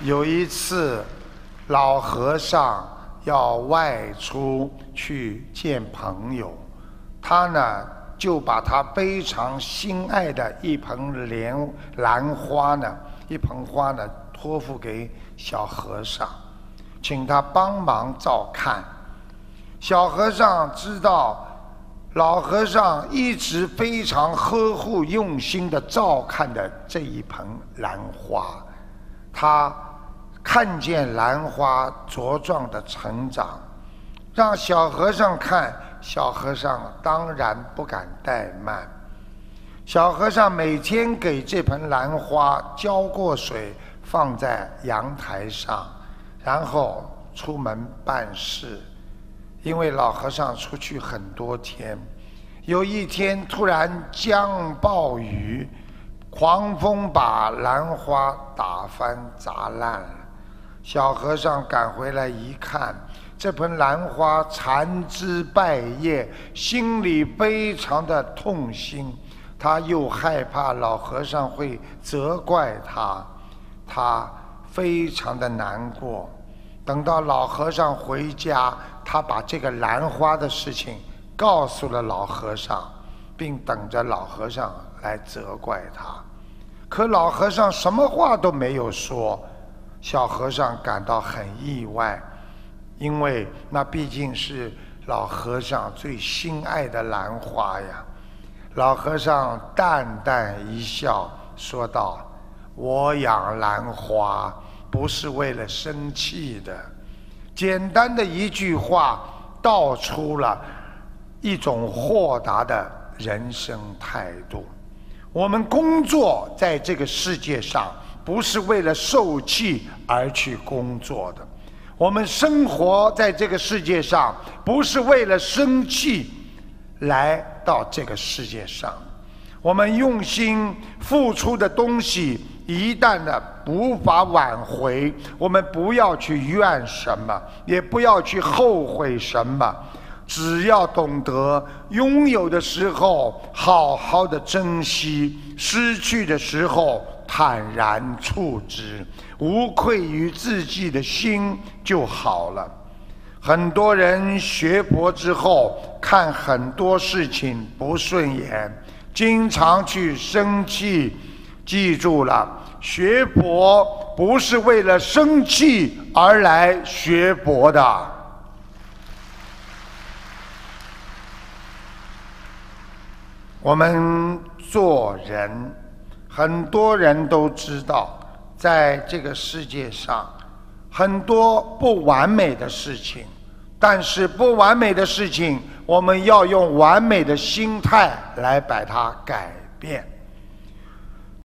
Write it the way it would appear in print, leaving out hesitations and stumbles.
有一次，老和尚要外出去见朋友，他呢就把他非常心爱的一盆兰花呢，托付给小和尚，请他帮忙照看。小和尚知道老和尚一直非常呵护用心的照看的这一盆兰花，他看见兰花茁壮的成长，让小和尚看，小和尚当然不敢怠慢。小和尚每天给这盆兰花浇过水，放在阳台上，然后出门办事。因为老和尚出去很多天，有一天突然降暴雨，狂风把兰花打翻砸烂了。小和尚赶回来一看，这盆兰花残枝败叶，心里非常的痛心。他又害怕老和尚会责怪他，他非常的难过。等到老和尚回家，他把这个兰花的事情告诉了老和尚，并等着老和尚来责怪他。可老和尚什么话都没有说，小和尚感到很意外，因为那毕竟是老和尚最心爱的兰花呀。老和尚淡淡一笑，说道：“我养兰花不是为了生气的。”简单的一句话，道出了一种豁达的人生态度。我们工作在这个世界上，不是为了受气而去工作的；我们生活在这个世界上，不是为了生气来到这个世界上。我们用心付出的东西，一旦呢无法挽回，我们不要去怨什么，也不要去后悔什么，只要懂得拥有的时候好好的珍惜，失去的时候坦然处之，无愧于自己的心就好了。很多人学佛之后，看很多事情不顺眼，经常去生气。记住了，学佛不是为了生气而来学佛的。我们做人，很多人都知道，在这个世界上很多不完美的事情，但是不完美的事情，我们要用完美的心态来把它改变。